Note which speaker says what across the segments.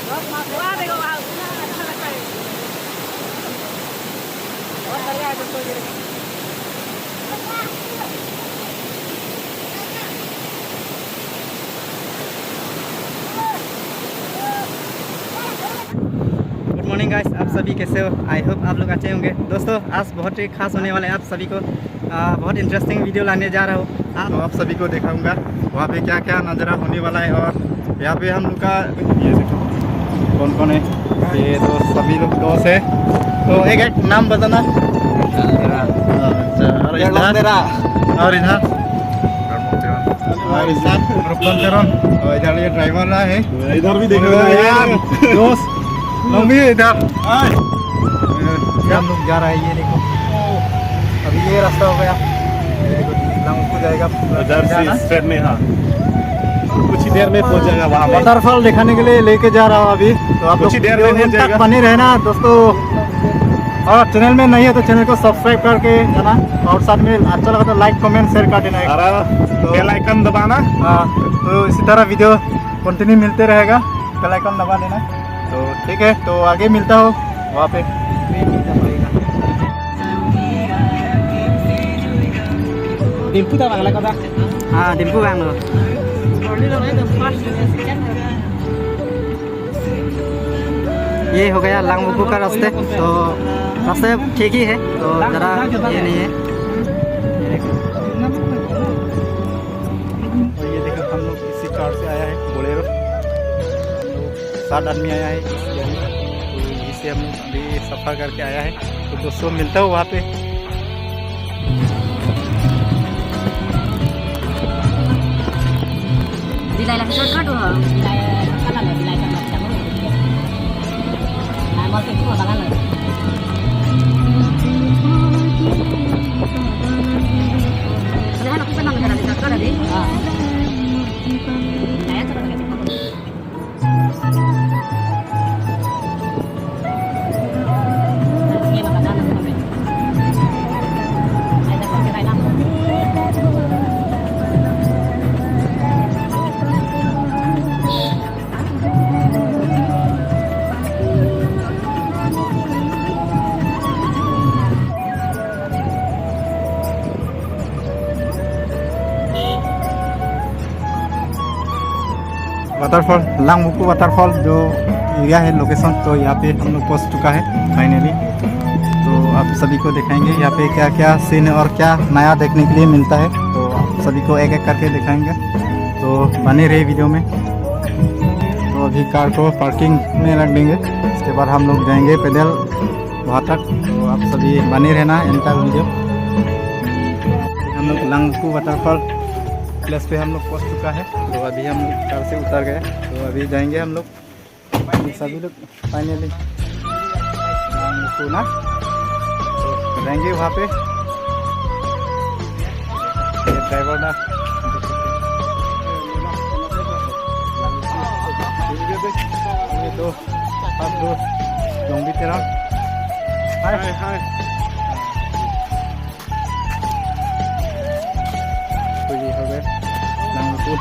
Speaker 1: वहाँ देखो वहाँ अच्छा लगता है। बहुत बढ़िया है दोस्तों ये।
Speaker 2: गुड मॉर्निंग गाइस, आप सभी कैसे हो? आई होप आप लोग अच्छे होंगे। दोस्तों आज बहुत ही खास होने वाला है, आप सभी को बहुत इंटरेस्टिंग वीडियो लाने जा रहा हूँ। तो आप सभी को दिखाऊंगा वहाँ पे क्या क्या नज़ारा होने वाला है। और यहाँ पे हम लोग का ये देखो कौन कौन है, ये तो सभी लोग दोस्त है। तो एक एक नाम बताना। अच्छा, और इधर और इधर और इधर ये ड्राइवर रहा है।
Speaker 3: इधर भी देखो
Speaker 2: यार दोस्त लंबी इधर हम लोग जा रहा है। ये देखो अभी ये रास्ता हो गया, ये देखो को जाएगा
Speaker 3: उधर से स्ट्रेट में। हाँ कुछ ही देर में पहुंच जाएगा वहाँ।
Speaker 2: वाटरफॉल दिखाने के लिए लेके जा रहा हूँ अभी। तो आप
Speaker 3: कुछ ही देर में पहुंच जाएगा।
Speaker 2: बने रहना दोस्तों, और चैनल में नहीं है तो चैनल को सब्सक्राइब करके जाना, और साथ में अच्छा लगा तो लाइक कमेंट शेयर कर देना।
Speaker 3: तो बेल आइकन दबाना।
Speaker 2: हाँ, तो इसी तरह वीडियो कंटिन्यू मिलते रहेगा, बेल आइकन दबा देना। तो ठीक है, तो आगे मिलता हो वहाँ पे।
Speaker 1: डिम्पू तो बांग्ला का
Speaker 2: हाँ डिम्पू बांग्ला। ये हो गया लांगबुकु का रास्ते। तो रास्ते ठीक ही है, तो ज़रा ये नहीं है। और ये देखो हम लोग इसी कार से आया है, बोलेरो। तो 7 आदमी आया है इस गाड़ी में। तो इसे हम लोग अभी सफ़र करके आया है। तो दोस्तों मिलता हो वहाँ पे।
Speaker 1: Bilay lang shortcut oh. Bilay kanan ya, bilay kanan kamu. Nah, mau itu apa kanan? Sebenarnya aku pernah ngejalan di shortcut tadi. Saya coba pakai sini. Ini makan kanan sampai. Ada pakai kanan.
Speaker 2: Waterfall लांगबुकु waterfall जो area है location, तो यहाँ पे हम लोग पहुँच चुका है फाइनली। तो आप सभी को दिखाएंगे यहाँ पे क्या क्या सीन है और क्या नया देखने के लिए मिलता है। तो आप सभी को एक एक करके दिखाएंगे, तो बने रहे वीडियो में। तो अभी कार को पार्किंग में रख देंगे, उसके बाद हम लोग जाएंगे पैदल वहाँ तक। तो आप सभी बने रहना एंड तक वीडियो। हम लोग लांगबुकु वाटरफॉल प्लेस पे हम लोग पहुँच चुका है। तो अभी हम लोग कार से उतर गए, तो अभी जाएंगे हम लोग सभी लोग फाइनली ना, तो जाएंगे वहाँ पे। ये ड्राइवर ना ये तो आप दो लंबी तरह हाय हाय। तो ये हो गए लांगबुकु।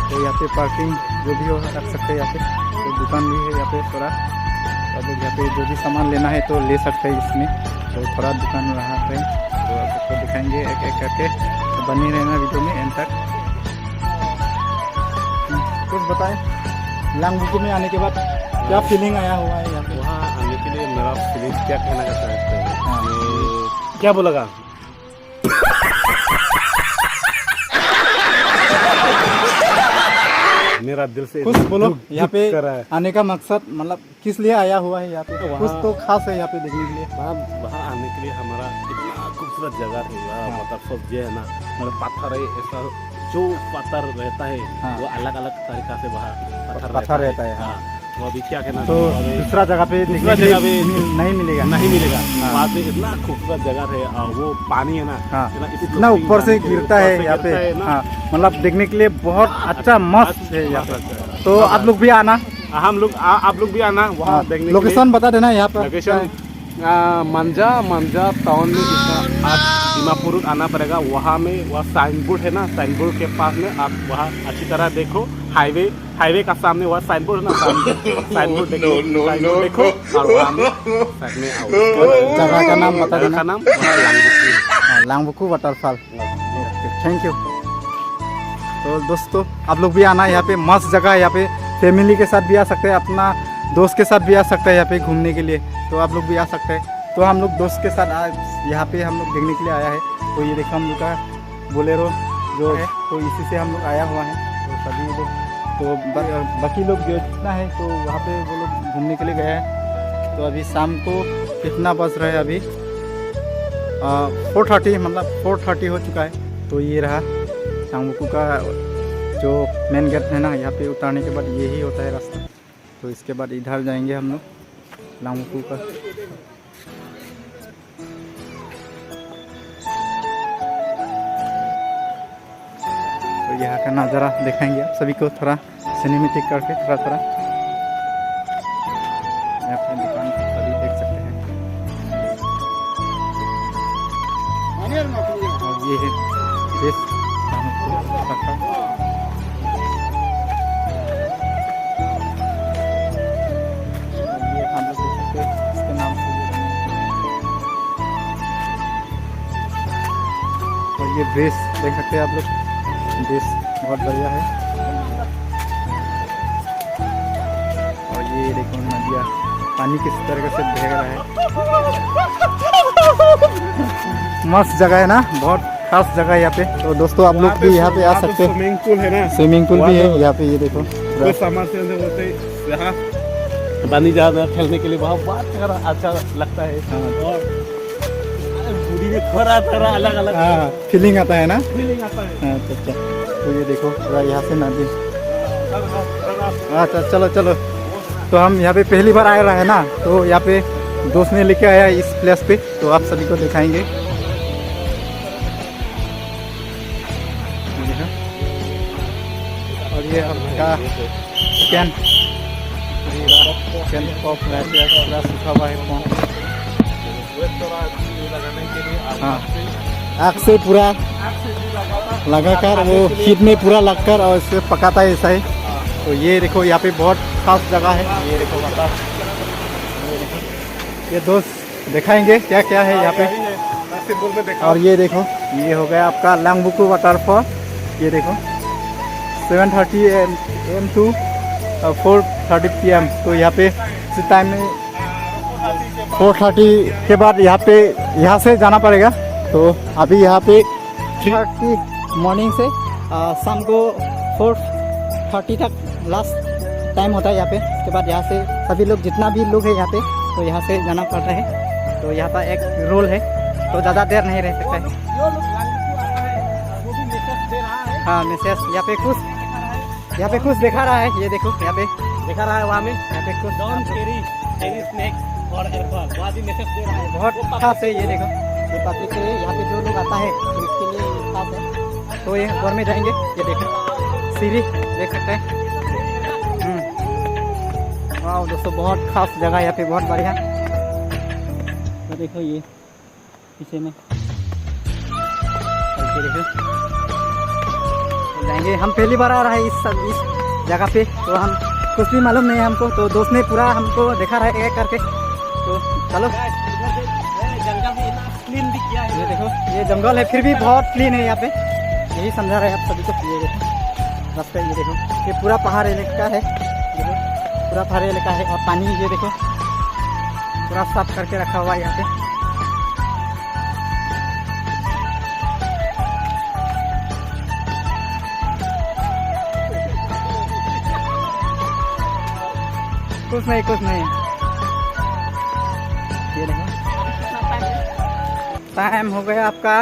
Speaker 2: तो यहाँ पे पार्किंग जो भी हो रख सकते हैं यहाँ पे। तो दुकान भी है यहाँ पे थोड़ा, और यहाँ पे जो भी सामान लेना है तो ले सकते हैं इसमें। तो थोड़ा दुकान रहा पे, तो आपको दिखाएंगे एक एक करके। तो बनी रहना वीडियो में एंड तक। कुछ बताएं लांगबुकु में आने के बाद क्या फीलिंग आया हुआ है यहाँ पे?
Speaker 3: वहाँ आने के लिए मेरा फीलिंग क्या कहना चाहते हैं? क्या बोलेगा? मेरा दिल से
Speaker 2: कुछ बोलो। यहाँ पे आने का मकसद मतलब किस लिए आया हुआ है यहाँ पे? कुछ तो खास है यहाँ पे देखने के लिए।
Speaker 3: वहाँ आने के लिए हमारा इतना खूबसूरत जगह है। वहाँ वाटरफॉल जो है ना, मतलब पत्थर है, ऐसा जो पत्थर रहता है वो अलग अलग तरीका से वहाँ
Speaker 2: पत्थर रहता है।
Speaker 3: हाँ, तो अभी क्या कहना,
Speaker 2: तो दूसरा जगह पे नहीं मिलेगा।
Speaker 3: वहाँ पे इतना खूबसूरत जगह है। और वो पानी है ना,
Speaker 2: इतना ऊपर से गिरता है यहाँ पे। हाँ, मतलब देखने के लिए बहुत अच्छा मस्त है यहाँ पे। तो आप लोग भी आना,
Speaker 3: आप लोग भी आना वहाँ देखने।
Speaker 2: लोकेशन बता देना यहाँ पर।
Speaker 3: लोकेशन मंजा टाउन में आप दीमापुर आना पड़ेगा। वहाँ में वह साइन बोर्ड है ना, साइन बोर्ड के पास में आप वहाँ अच्छी तरह देखो। हाईवे का सामने वह साइन बोर्ड ना, साइन बोर्ड देखो और वहाँ में साइड में आओ।
Speaker 2: जगह का नाम बता
Speaker 3: जगह
Speaker 2: देना।
Speaker 3: का नाम लांगबुकु।
Speaker 2: लांगबुकु वाटरफॉल। Thank you. तो दोस्तों आप लोग भी आना, यहाँ पे मस्त जगह है। यहाँ पे फैमिली के साथ भी आ सकते हैं, अपना दोस्त के साथ भी आ सकते हैं यहाँ पे घूमने के लिए। तो आप लोग भी आ सकते हैं। तो हम लोग दोस्त के साथ यहाँ पे हम लोग देखने के लिए आया है। तो ये देखो हम लोग का बोलेरो जो है, तो इसी से हम लोग आया हुआ है। तो सभी लोग तो बाकी लोग जो जितना है तो वहाँ पे वो लोग घूमने के लिए गए हैं। तो अभी शाम को कितना बज रहा है, अभी 4:30, मतलब 4:30 हो चुका है। तो ये रहा लांगबुकु का जो मेन गेट है ना, यहाँ पे उतारने के बाद यही होता है रास्ता। तो इसके बाद इधर जाएंगे हम लोग लांगबुकु का। तो यहाँ का नज़ारा दिखाएंगे आप सभी को, थोड़ा सिनेमेटिक करके थोड़ा यहाँ पे दुकान सभी देख सकते हैं। और ये है बेस ये हम लोग देख सकते हैं इसके नाम से। और ये बेस देख सकते हैं आप लोग, बेस बहुत बढ़िया है। और ये देखो नदिया, पानी किस तरह से बह रहा है। मस्त जगह है ना, बहुत खास जगह है यहाँ पे। तो दोस्तों आप लोग भी यहाँ पे आ सकते हैं।
Speaker 3: स्विमिंग पूल है ना,
Speaker 2: स्विमिंग पूल भी है यहाँ पे। ये देखो
Speaker 3: कोई सामान से होते यहाँ पानी ज़्यादा खेलने के लिए बहुत अच्छा लगता है। और पूरी में थोड़ा अलग अलग
Speaker 2: फीलिंग आता है ना,
Speaker 3: फीलिंग आता है।
Speaker 2: अच्छा। तो ये देखो पूरा यहाँ से नदी। अच्छा चलो चलो। तो हम यहाँ पे पहली बार आए रहे हैं ना, तो यहाँ पे दोस्त ने लेके आया इस प्लेस पे। तो आप सभी को दिखाएंगे। और ये आपका कैन ऑफ पूरा सूखा हुआ है। हाँ, आग से पूरा लगाकर वो हीट में पूरा लगकर और इसे पकाता है, ऐसा है। तो ये देखो यहाँ पे बहुत खास जगह है। ये देखो बता, ये दोस्त दिखाएंगे क्या क्या है यहाँ पे। और ये देखो ये हो गया आपका लांगबुकु वाटरफॉल। ये देखो 7:30 AM to 4:30 PM। तो यहाँ पे इस टाइम में 4:30 के बाद यहाँ से जाना पड़ेगा। तो अभी यहाँ पे 3:30 मॉर्निंग से शाम को 4:30 तक लास्ट टाइम होता है यहाँ पे। उसके बाद यहाँ से सभी लोग जितना भी लोग है यहाँ पे, तो यहाँ से जाना पड़ता है। तो यहाँ पर एक रूल है, तो ज़्यादा देर नहीं रह सकता है। हाँ मैसेज यहाँ पे कुछ दिखा रहा है। ये देखो यहाँ पे
Speaker 3: दिखा रहा है, वहाँ में
Speaker 2: यहाँ पे कुछ
Speaker 3: और
Speaker 2: बहुत खास है। ये देखो ये पब्लिक है यहाँ पे, जो लोग आता है तो इसके लिए खास है। तो ये ऊपर में जाएंगे। ये देखो सीढ़ी देख सकते हैं। वाह दोस्तों बहुत खास जगह है यहाँ पे, बहुत बढ़िया। तो देखो ये पीछे में देखो जाएंगे। हम पहली बार आ रहा है इस जगह पे, तो हम कुछ भी मालूम नहीं है हमको। तो दोस्त ने पूरा हमको दिखा रहा है एक करके। तो चलो,
Speaker 3: जंगल भी क्लीन भी किया है।
Speaker 2: ये देखो ये जंगल है फिर भी बहुत क्लीन है यहाँ पे, यही समझा रहे हैं आप सभी को। ये देखो रास्ते, ये देखो ये पूरा पहाड़ इलाका है। देखो पूरा पहाड़ी इलाका है। और पानी ये देखो पूरा साफ करके रखा हुआ है यहाँ पे। कुछ नहीं। ये देखो टाइम हो गया आपका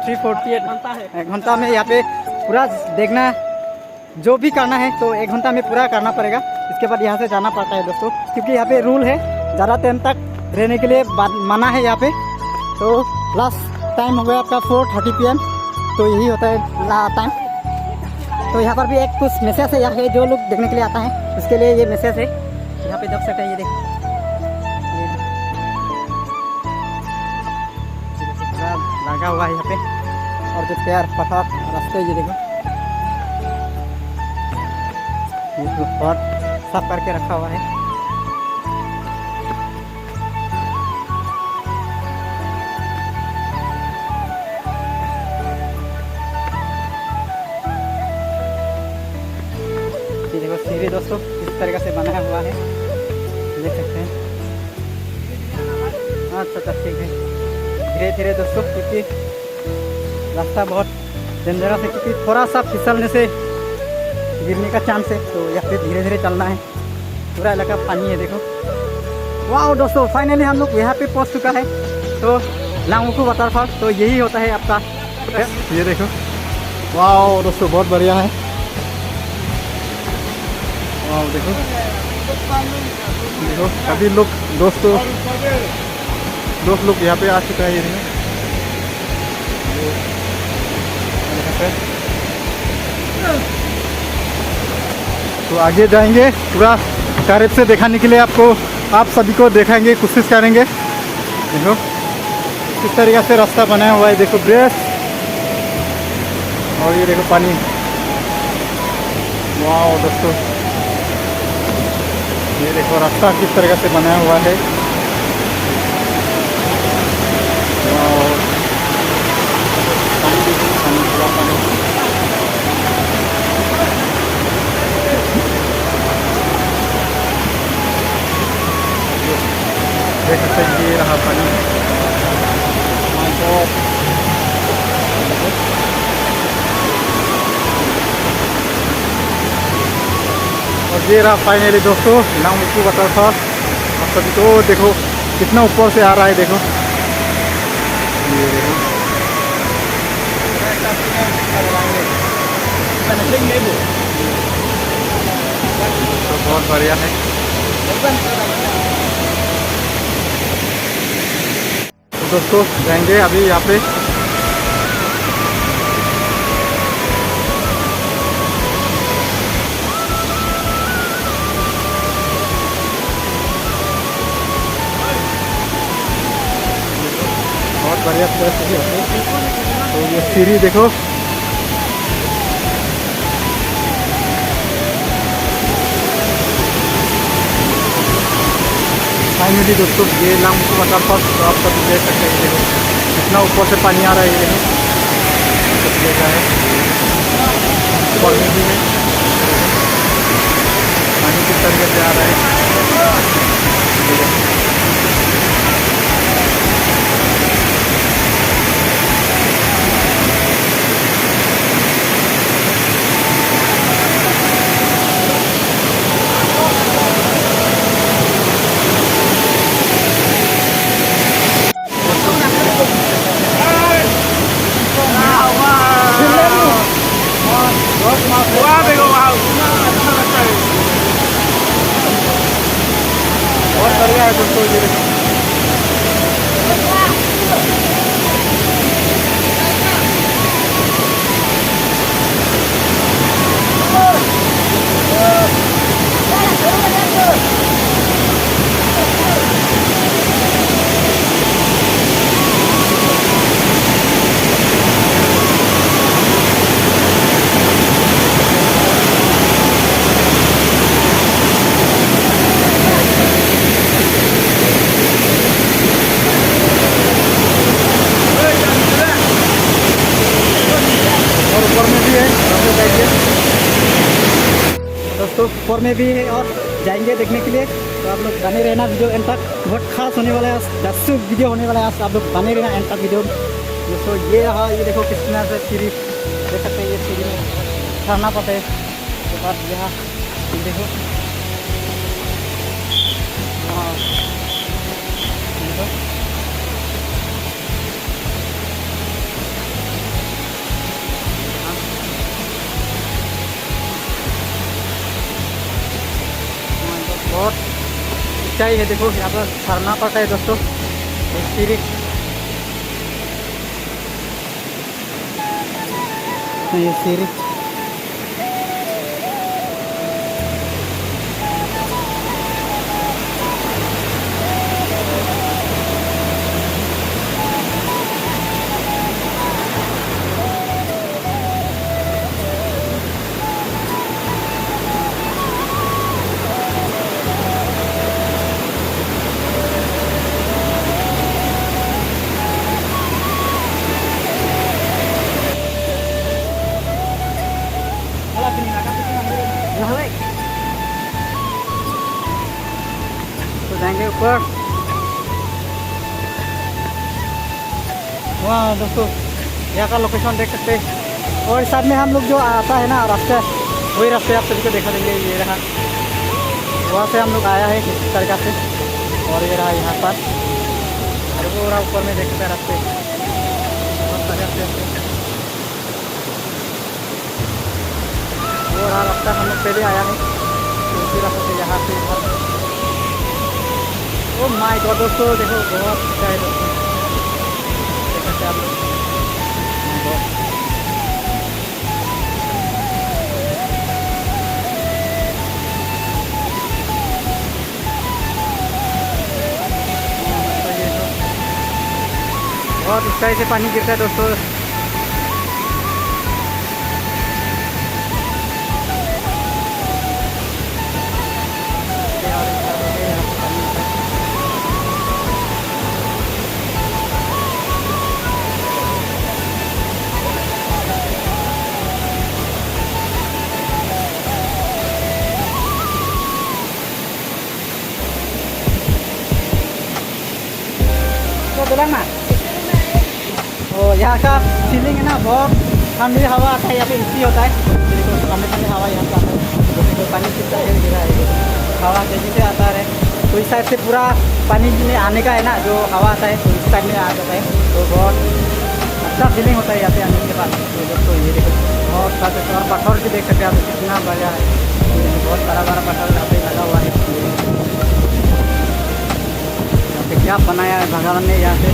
Speaker 2: 3:48। 1 घंटा में यहाँ पे पूरा देखना, जो भी करना है तो 1 घंटा में पूरा करना पड़ेगा। इसके बाद यहाँ से जाना पड़ता है दोस्तों, क्योंकि यहाँ पे रूल है ज़्यादा टाइम तक रहने के लिए मना है यहाँ पे। तो लास्ट टाइम हो गया आपका 4:30 PM। तो यही होता है टाइम। तो यहाँ पर भी एक कुछ मैसेज है यहाँ पे, जो लोग देखने के लिए आता है उसके लिए ये मैसेज है। यहाँ पे देख सकते हैं, ये देखो लगा हुआ है यहाँ पे। और जो प्यार पठार रास्ते, ये देखो ये बहुत साफ करके रखा हुआ है। ये देखो सीढ़ी दोस्तों इस तरीके से बनाया हुआ है, देख सकते हैं। अच्छा ठीक है, धीरे धीरे दोस्तों, क्योंकि रास्ता बहुत डेंजरस है, क्योंकि थोड़ा सा फिसलने से गिरने का चांस है, तो यहाँ पे धीरे धीरे चलना है। पूरा इलाका पानी है, देखो। वाह दोस्तों, फाइनली हम लोग यहाँ पे पहुँच चुका है। तो लांगमुकु वाटरफॉल, तो यही होता है आपका। ये देखो, वाह दोस्तों, बहुत बढ़िया है। वाह देखो देखो, सभी लोग दोस्त लोग यहाँ पे आ चुका है। ये तो आगे जाएंगे, पूरा करीब से दिखाने के लिए आप सभी को दिखाएंगे, कोशिश करेंगे। देखो किस तरीके से रास्ता बनाया हुआ है, देखो ब्रेस, और ये देखो पानी। वाह दोस्तों, ये देखो रास्ता किस तरीके से बनाया हुआ है। देख सकते हैं, ये रहा पानी। और ये रहा फाइनली दोस्तों लांगमुकु वाटरफॉल। आप सभी को देखो कितना ऊपर से आ रहा है, देखो ये देखो। तो बहुत बढ़िया है। तो दोस्तों जाएंगे अभी यहाँ पे। बहुत बढ़िया प्लेस है। तो ये सीढ़ी देखो, फाइनली दोस्तों ये लांगमुकु वाटरफॉल, तो आप सब देख सकते हैं। देखो कितना ऊपर से पानी आ रहा है, ये देखो है ऊपर में भी है, पानी किस तरीके से आ रहा है। बहुत बढ़िया है दोस्तों, ये देखो। दोस्तों ऊपर में भी है और जाएंगे देखने के लिए, तो आप लोग बने रहना वीडियो एंड तक। बहुत खास होने वाला है, दर्शक वीडियो होने वाला है, आप लोग बने रहना एंड तक वीडियो। दोस्तों ये रहा, ये देखो किस तरह से सीढ़ी देख सकते हैं, ये सीढ़ी में चढ़ना पड़ता है। उसके बाद यहाँ देखो, हाँ देखो बहुत ऊंचाई है, देखो यहाँ पर चढ़ना पड़ता है दोस्तों। सीढ़ी ये सीढ़ी के ऊपर। वहाँ दोस्तों यहाँ का लोकेशन देख सकते हैं। और साथ में हम लोग जो आता है ना रास्ता, वही रास्ते आप सभी को दिखा देंगे। ये रहा, वहाँ से हम लोग आया है इस तरीका से। और ये रहा यहाँ पर, और वो रहा ऊपर में देख सकते हैं रास्ते, बहुत सारे रास्ते। वो रहा रास्ता, हम लोग पहले आया है तो उसी रास्ते से यहाँ से इधर। ओ माय गॉड दोस्तों, देखो बहुत अच्छा है दोस्तों, देख सकते हैं आप लोग। बहुत ऊंचाई से पानी गिरता है दोस्तों। तो बोला ना, तो यहाँ का फीलिंग है ना, बहुत ठंडी हवा आता है यहाँ पे, एसी होता है। देखो ठंडी ठंडी हवा यहाँ पे आता है। देखो पानी किस तरह गिरा है, हवा तेजी से आता है। तो इस साइड से पूरा पानी में आने का है ना, जो हवा आता है तो इस साइड में आ जाता है। तो बहुत अच्छा फीलिंग होता है यहाँ पे आने के बाद। तो दोस्तों ये देखो बहुत सारे और पत्थर भी देख सकते हैं आप, कितना बढ़िया है। बहुत बड़ा बड़ा पत्थर यहाँ पे लगा हुआ है। यहाँ पे क्या बनाया है भगवान ने, यहाँ पे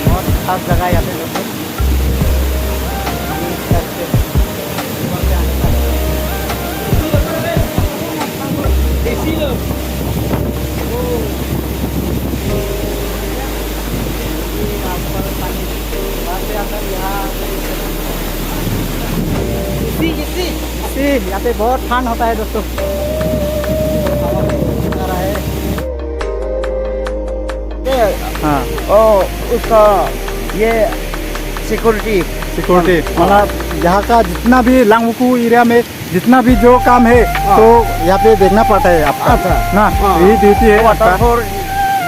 Speaker 2: बहुत खास जगह है यहाँ पे दोस्तों। यहाँ पे बहुत ठंड होता है दोस्तों। हाँ,
Speaker 4: और उसका ये सिक्योरिटी
Speaker 2: मतलब यहाँ का जितना भी लांगबुकु एरिया में जितना भी जो काम है तो यहाँ पे देखना पड़ता है आपका।
Speaker 4: अच्छा।
Speaker 2: ना यही ड्यूटी है आपका।
Speaker 4: वाटरफॉल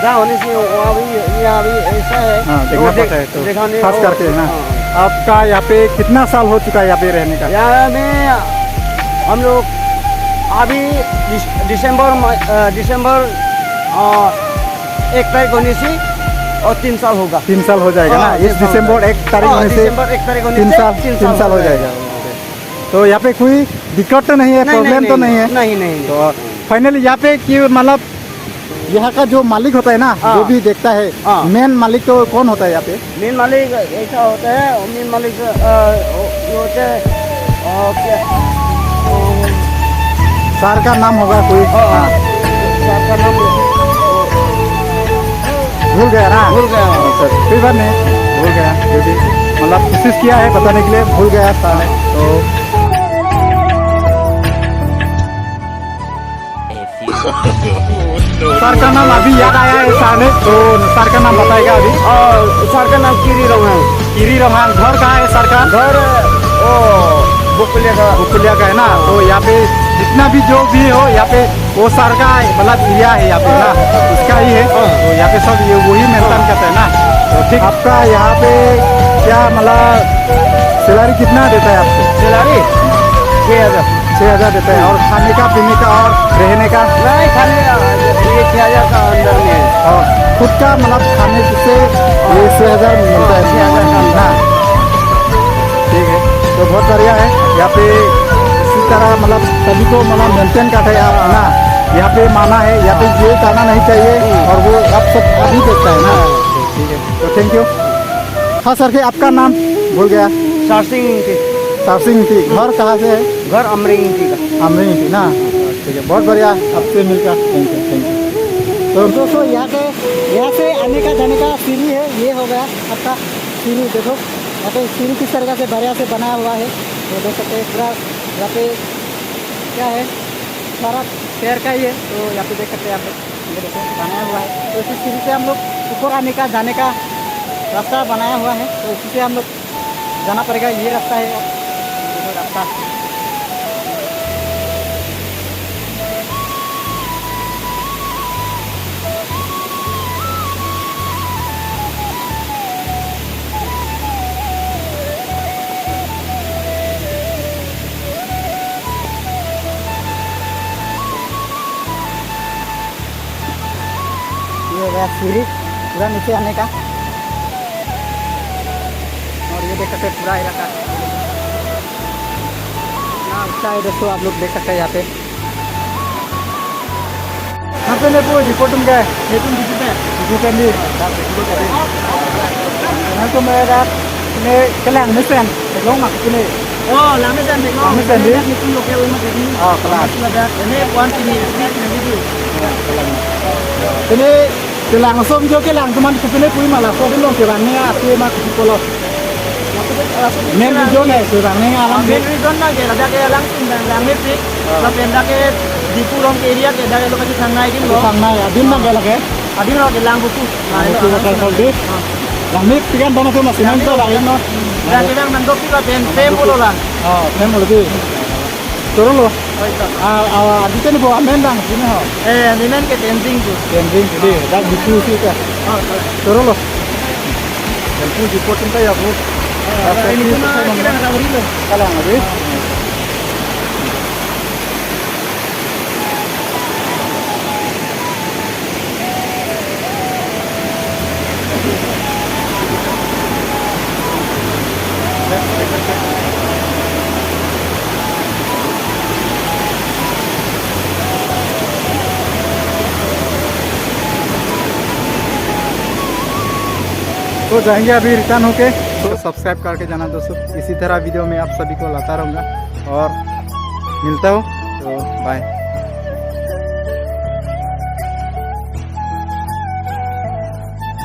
Speaker 4: जहाँ होने से वहाँ भी यहाँ भी ऐसा है।
Speaker 2: हाँ, देखना पड़ता है तो
Speaker 4: दिखाने
Speaker 2: खास करके ना। आपका यहाँ पे कितना साल हो चुका है यहाँ पे रहने का?
Speaker 4: यहाँ में हम लोग अभी दिसंबर 1 तारीख होने से और 3 साल होगा।
Speaker 2: 3 साल हो जाएगा ना, इस दिसंबर 1 तारीख होने से
Speaker 4: दिसंबर 1 तारीख होने
Speaker 2: 3 साल हो जाएगा। तो यहाँ पे कोई दिक्कत तो नहीं है, प्रॉब्लम तो नहीं है?
Speaker 4: नहीं।
Speaker 2: तो फाइनली यहाँ पे कि मतलब यहाँ का जो मालिक होता है ना, जो भी देखता है, मेन मालिक तो कौन होता है यहाँ पे?
Speaker 4: मेन मालिक ऐसा होता है, मेन मालिक होता है
Speaker 2: सर का नाम होगा कोई?
Speaker 4: सर का नाम
Speaker 2: भूल गया ना?
Speaker 4: भूल गया।
Speaker 2: कोई बात नहीं, भूल गया, जो भी मतलब कोशिश किया है बताने के लिए, भूल गया सर ने। तो सर का नाम अभी याद आया है सर ने, तो सर का नाम बताएगा अभी।
Speaker 4: सर का नाम कीरी रंगान। घर
Speaker 2: कहाँ है सर का?
Speaker 4: घर
Speaker 2: बुकुलिया का है ना। तो यहाँ पे जितना भी जो भी हो यहाँ पे वो सर का मतलब एरिया है यहाँ पे ना, उसका ही है। तो यहाँ पे सब ये वही मेंटेन करता है ना। तो ठीक, आपका यहाँ पे क्या मतलब सैलरी कितना देता है आपको?
Speaker 4: सैलरी
Speaker 2: 6,000 देता है। और खाने का पीने का और रहने का?
Speaker 4: नहीं, खाने ये 6,000 का अंदर में है।
Speaker 2: और खुद का मतलब खाने से ये 6,000 मिलता है।
Speaker 4: 6,000 का अंदर।
Speaker 2: ठीक है, तो बहुत बढ़िया है। यहाँ पे इसी तरह मतलब सभी को मतलब मेंटेन करते हैं आप ना। यहाँ पे माना है, यहाँ पे ये करना नहीं चाहिए, और वो आप सब अभी देखता है ना। ठीक है, तो थैंक यू। हाँ सर के आपका नाम भूल गया। सरसिंह थी। घर कहाँ से है?
Speaker 4: घर अमरिंगी का।
Speaker 2: अमरिंगी ना। ठीक है, बहुत बढ़िया आपसे मिलकर, थैंक यू। तो दोस्तों यहाँ से आने का जाने का सीढ़ी है, ये हो गया आपका सीढ़ी। देखो यहाँ पे सीढ़ी किस तरह से बढ़िया से बनाया हुआ है, तो देख सकते हैं पूरा। यहाँ पे क्या है, सारा शहर का ही है। तो यहाँ पे देख सकते हैं आप लोग, ये देखो बनाया हुआ है। तो इसी सीढ़ी से हम लोग ऊपर आने का जाने का रास्ता बनाया हुआ है, तो इसी से हम लोग जाना पड़ेगा। ये रास्ता है, देखो रास्ता। गया सीढ़ी पूरा नीचे आने का। और ये देख सकते हैं पूरा इलाका ना अच्छा है दोस्तों, आप लोग देख सकते हैं यहाँ पे। यहाँ पे लेपो रिपोर्ट में गए ली यहाँ तो मेरा kelang mesen belum mak ini
Speaker 1: Oh, lama dan tengok.
Speaker 2: Lama dan dia.
Speaker 1: Itu lokal rumah tadi.
Speaker 2: oh kelas
Speaker 1: Ini puan sini nanti tu.
Speaker 2: ini kelang som jo kelang teman kupine pui malah so belum kerangnya api mak kupolos men jo ne kerangnya alam
Speaker 1: Main region na ke ada ke langsung dan lama sih. Tapi anda ke di pulau ke area ke ada lokasi sangai din lo.
Speaker 2: sana ya din na gela ke
Speaker 1: Adi lo ke lang buku.
Speaker 2: itu lokal soldi lamik pikan dono tu masih nanti lain no
Speaker 1: Dan kita nangkep juga tem puluh lah.
Speaker 2: oh tem lebih turun lo di sini bawa mendang sini ho
Speaker 1: Ini kan ke tenzing tu.
Speaker 2: camping jadi dah buku sih kan
Speaker 1: Oh,
Speaker 2: turun lo dan pun di potong kayak bu
Speaker 1: ini cuma kita nak tahu dulu.
Speaker 2: kalang lebih तो जाएंगे अभी return होके। तो subscribe करके जाना दोस्तों, इसी तरह वीडियो में आप सभी को लाता रहूँगा और मिलता हूँ। तो बाय।